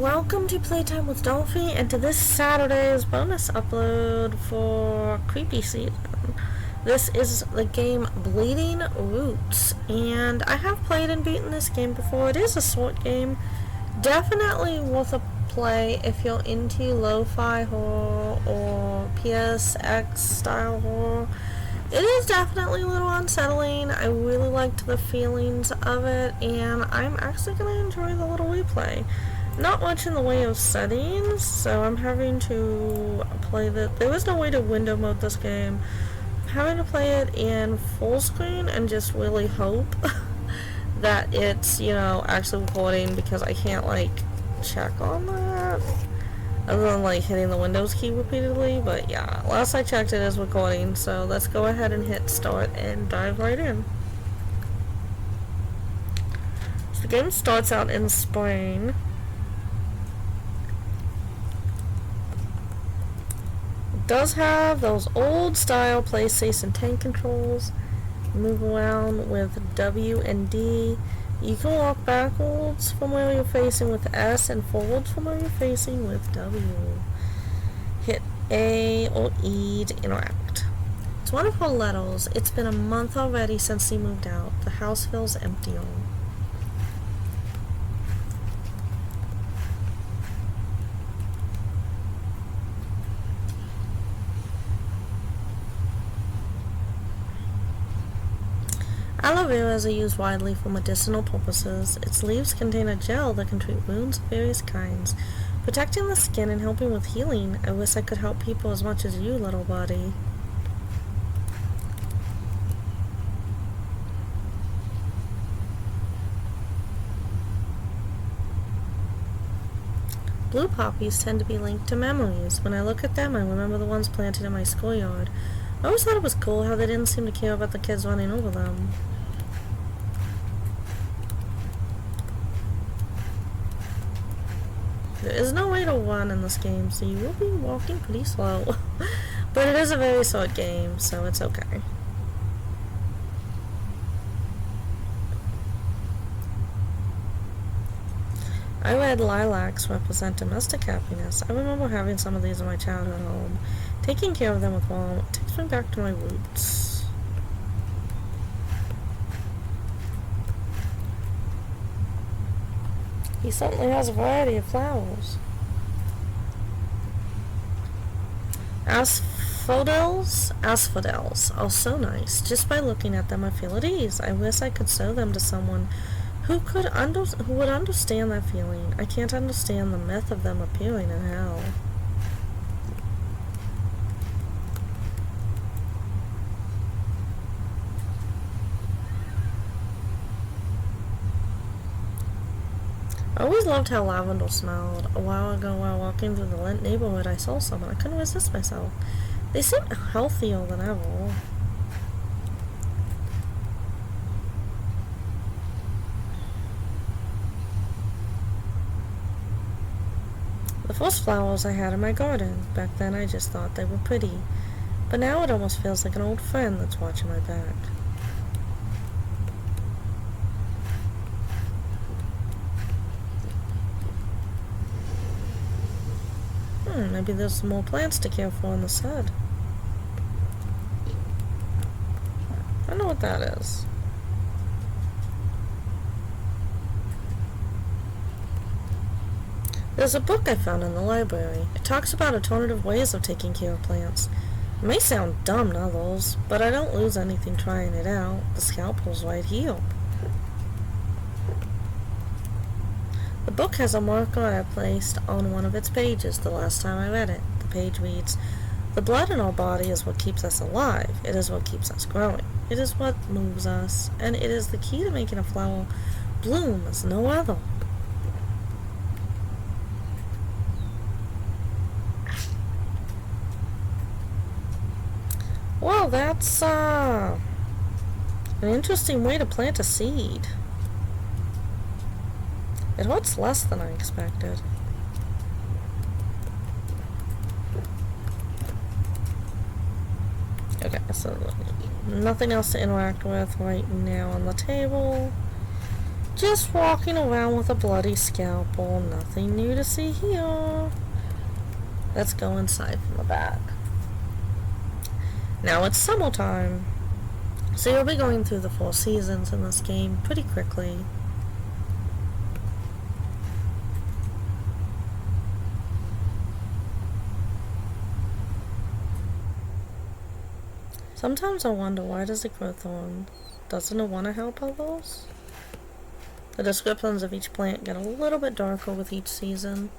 welcome to Playtime with Dolphy and to this Saturday's bonus upload for Creepy Season. This is the game Bleeding Roots, and I have played and beaten this game before. It is a short game, definitely worth a play if you're into lo-fi horror or PSX style horror. It is definitely a little unsettling. I really liked the feelings of it, and I'm actually going to enjoy the little replay. Not much in the way of settings, so I'm having to play there was no way to window mode this game. I'm having to play it in full screen and just really hope that it's, actually recording, because I can't, check on that. Other than, hitting the Windows key repeatedly, but yeah, last I checked it is recording, so let's go ahead and hit start and dive right in. So the game starts out in spring. It does have those old style PlayStation 10 controls. Move around with W and D. You can walk backwards from where you're facing with S and forwards from where you're facing with W. Hit A or E to interact. It's wonderful letters. It's been a month already since he moved out. The house feels empty. Aloe veras are used widely for medicinal purposes. Its leaves contain a gel that can treat wounds of various kinds, protecting the skin and helping with healing. I wish I could help people as much as you, little buddy. Blue poppies tend to be linked to memories. When I look at them, I remember the ones planted in my schoolyard. I always thought it was cool how they didn't seem to care about the kids running over them. There is no way to run in this game, so you will be walking pretty slow. But it is a very short game, so it's okay. I read lilacs represent domestic happiness. I remember having some of these in my childhood home. Taking care of them with warmth takes me back to my roots. He certainly has a variety of flowers. Asphodels are so nice. Just by looking at them, I feel at ease. I wish I could show them to someone who would understand that feeling. I can't understand the myth of them appearing in hell. I always loved how lavender smelled. A while ago, while walking through the Lent neighborhood, I saw some and I couldn't resist myself. They seemed healthier than ever. The first flowers I had in my garden. Back then, I just thought they were pretty. But now it almost feels like an old friend that's watching my back. Maybe there's some more plants to care for on the side. I know what that is. There's a book I found in the library. It talks about alternative ways of taking care of plants. It may sound dumb to others, but I don't lose anything trying it out. The scalpel's right here. The book has a marker I placed on one of its pages the last time I read it. The page reads, "The blood in our body is what keeps us alive. It is what keeps us growing. It is what moves us, and it is the key to making a flower bloom as no other." Well, that's an interesting way to plant a seed. It hurts less than I expected. Okay, so nothing else to interact with right now on the table. Just walking around with a bloody scalpel. Nothing new to see here. Let's go inside from the back. Now it's summertime. So you'll be going through the 4 seasons in this game pretty quickly. Sometimes I wonder, why does it grow thorns? Doesn't it want to help others? The descriptions of each plant get a little bit darker with each season.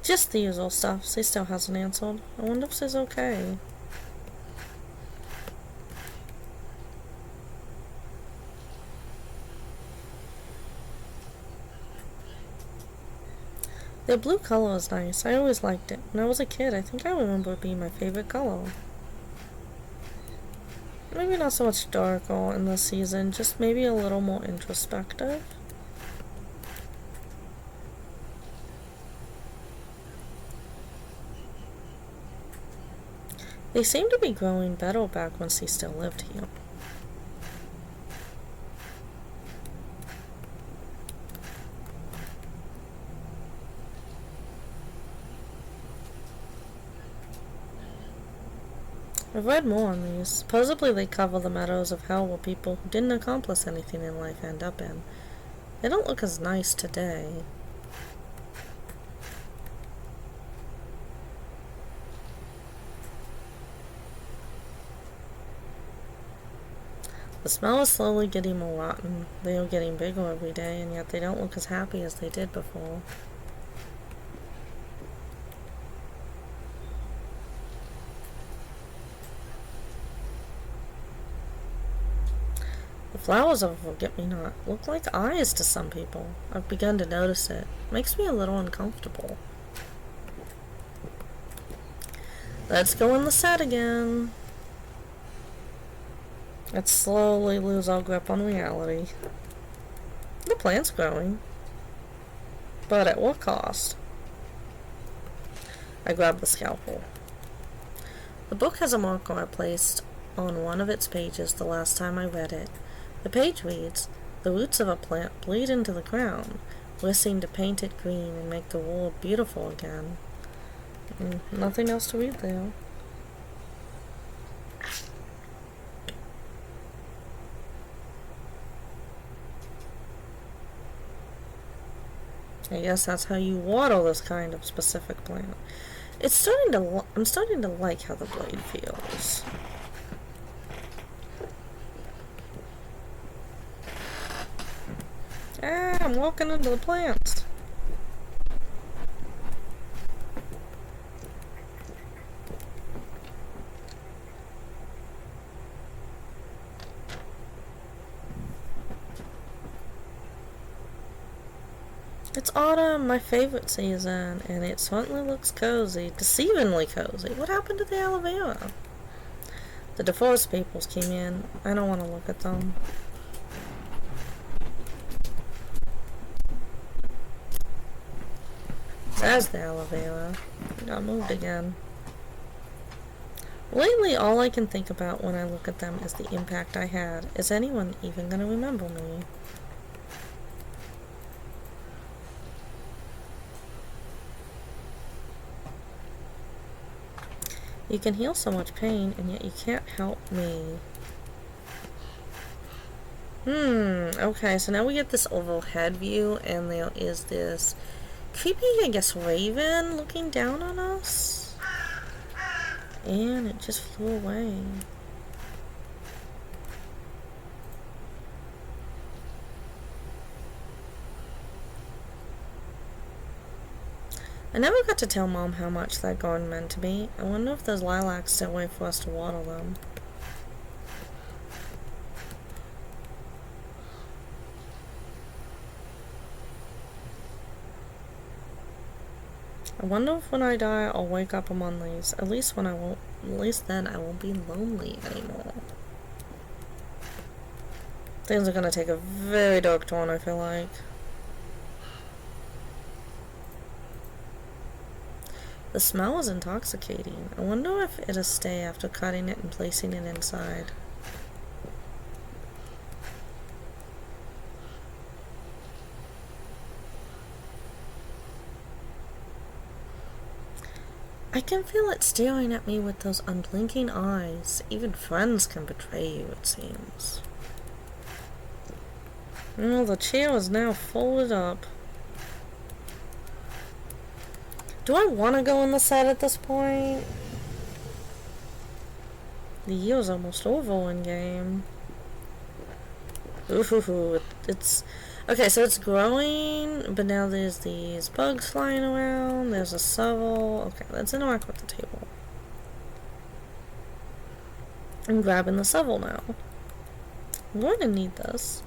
Just the usual stuff. She still hasn't answered. I wonder if she's okay. The blue color is nice. I always liked it. When I was a kid, I think I remember it being my favorite color. Maybe not so much darker in this season, just maybe a little more introspective. They seem to be growing better back when she still lived here. I've read more on these. Supposedly they cover the meadows of hell where people who didn't accomplish anything in life end up in. They don't look as nice today. The smell is slowly getting more rotten. They are getting bigger every day, and yet they don't look as happy as they did before. The flowers of forget-me-not look like eyes to some people. I've begun to notice it. Makes me a little uncomfortable. Let's go in the set again. Let's slowly lose our grip on reality. The plant's growing. But at what cost? I grabbed the scalpel. The book has a marker I placed on one of its pages the last time I read it. The page reads, "The roots of a plant bleed into the ground, wishing to paint it green and make the world beautiful again." Nothing else to read there. I guess that's how you water this kind of specific plant. I'm starting to like how the blade feels. I'm walking into the plants. It's autumn, my favorite season, and it certainly looks cozy, deceivingly cozy. What happened to the aloe vera? The divorce papers came in. I don't want to look at them. There's the aloe vera. It got moved again. Lately, all I can think about when I look at them is the impact I had. Is anyone even going to remember me? You can heal so much pain, and yet you can't help me. Okay, so now we get this overhead view, and there is this creepy, I guess, raven looking down on us. And it just flew away. I never got to tell Mom how much that garden meant to me. I wonder if those lilacs still wait for us to water them. I wonder if when I die I'll wake up among these. At least then I won't be lonely anymore. Things are gonna take a very dark turn, I feel like. The smell is intoxicating. I wonder if it'll stay after cutting it and placing it inside. I can feel it staring at me with those unblinking eyes. Even friends can betray you, it seems. Well, the chair is now folded up. Do I want to go in the set at this point? The year's almost over in game. Ooh, it's... Okay, so it's growing, but now there's these bugs flying around. There's a shovel. Okay, let's interact with the table. I'm grabbing the shovel now. I'm going to need this.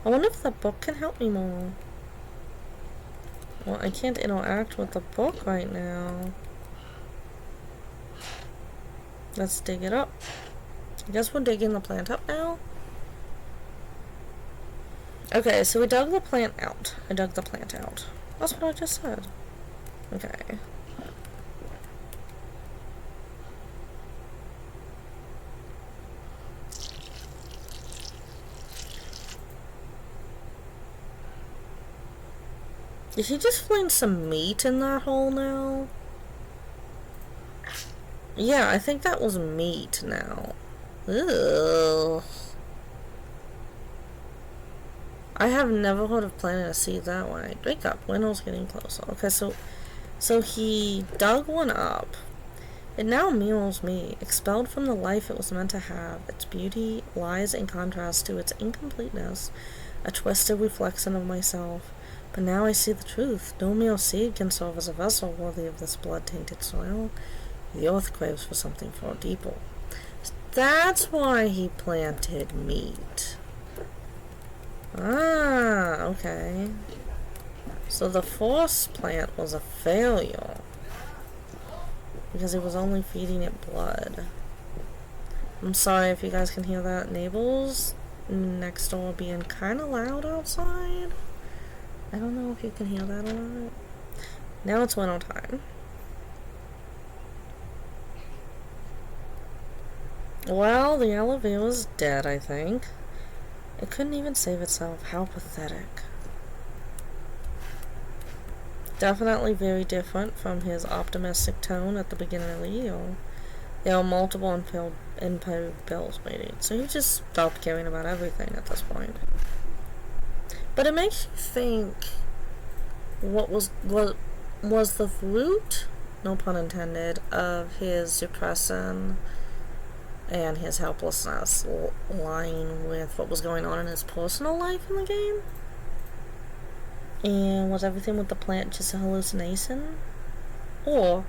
I wonder if the book can help me more. Well, I can't interact with the book right now. Let's dig it up. I guess we're digging the plant up now. Okay, so we dug the plant out. I dug the plant out. That's what I just said. Okay. Did he just find some meat in that hole now? Yeah, I think that was meat now. Ugh. I have never heard of planting a seed that way. Wake up, window's getting closer. Okay, so he dug one up. It now mirrors me, expelled from the life it was meant to have. Its beauty lies in contrast to its incompleteness, a twisted reflection of myself. But now I see the truth. No mere seed can serve as a vessel worthy of this blood-tainted soil. The earth craves for something far deeper. That's why he planted meat. Ah, okay. So the force plant was a failure. Because it was only feeding it blood. I'm sorry if you guys can hear that. Neighbors next door being kind of loud outside. I don't know if you can hear that or not. Now it's winter time. Well, the elevator was dead, I think. It couldn't even save itself. How pathetic. Definitely very different from his optimistic tone at the beginning of the year. There are multiple unpaid bills waiting, so he just stopped caring about everything at this point. But it makes you think, what was the root, no pun intended, of his depression and his helplessness lying with what was going on in his personal life in the game? And was everything with the plant just a hallucination? Or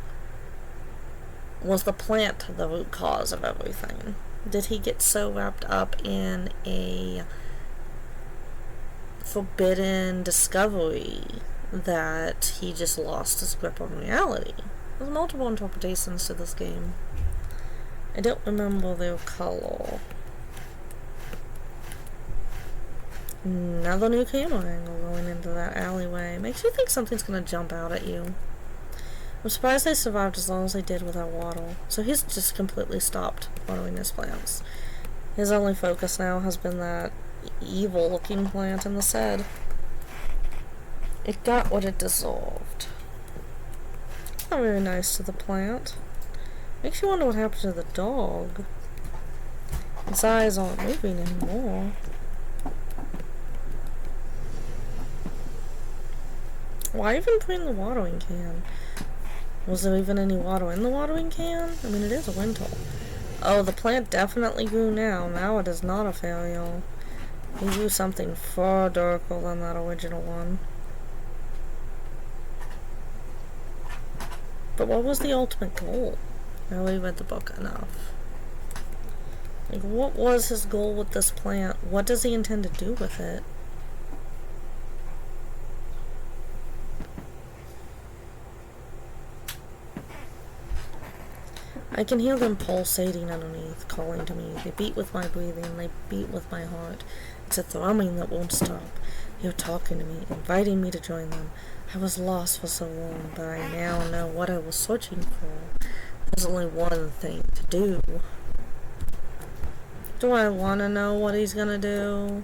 was the plant the root cause of everything? Did he get so wrapped up in a forbidden discovery that he just lost his grip on reality? There's multiple interpretations to this game. I don't remember their color. Another new camera angle going into that alleyway. Makes you think something's gonna jump out at you. I'm surprised they survived as long as they did without water. So he's just completely stopped watering his plants. His only focus now has been that evil looking plant in the shed. It got what it deserved. Not very nice to the plant. Makes you wonder what happened to the dog. Its eyes aren't moving anymore. Why even put in the watering can? Was there even any water in the watering can? I mean, it is a winter. Oh, the plant definitely grew now. Now it is not a failure. He grew something far darker than that original one. But what was the ultimate goal? I only read the book enough. Like, what was his goal with this plant? What does he intend to do with it? I can hear them pulsating underneath, calling to me. They beat with my breathing, they beat with my heart. It's a thrumming that won't stop. They're talking to me, inviting me to join them. I was lost for so long, but I now know what I was searching for. There's only one thing to do. Do I want to know what he's gonna do?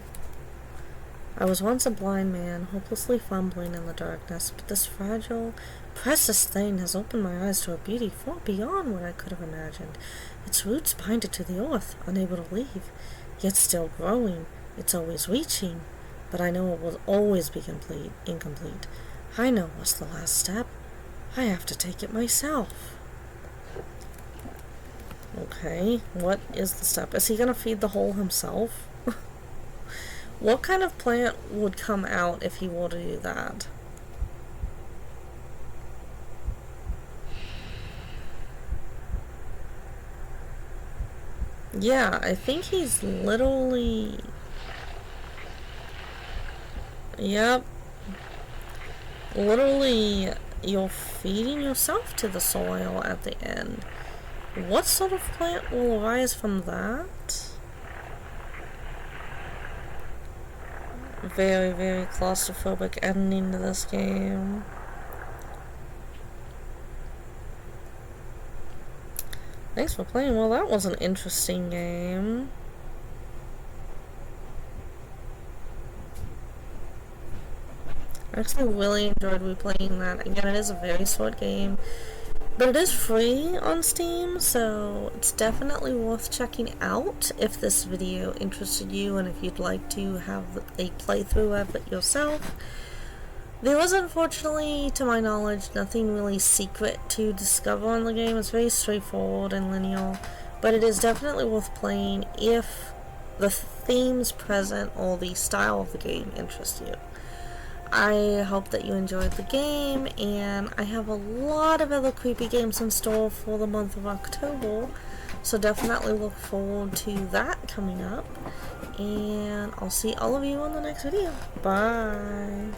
I was once a blind man, hopelessly fumbling in the darkness, but this fragile, precious thing has opened my eyes to a beauty far beyond what I could have imagined. Its roots bind it to the earth, unable to leave, yet still growing. It's always reaching, but I know it will always be incomplete. I know what's the last step. I have to take it myself. Okay, what is the step? Is he gonna feed the hole himself? What kind of plant would come out if he were to do that? Yeah, I think he's literally... Yep. Literally, you're feeding yourself to the soil at the end. What sort of plant will arise from that? Very, very claustrophobic ending to this game. Thanks for playing. Well, that was an interesting game. I actually really enjoyed replaying that. Again, it is a very short game, but it is free on Steam, so it's definitely worth checking out if this video interested you and if you'd like to have a playthrough of it yourself. There was, unfortunately, to my knowledge, nothing really secret to discover on the game. It's very straightforward and linear, but it is definitely worth playing if the themes present or the style of the game interest you. I hope that you enjoyed the game, and I have a lot of other creepy games in store for the month of October, so definitely look forward to that coming up, and I'll see all of you on the next video. Bye!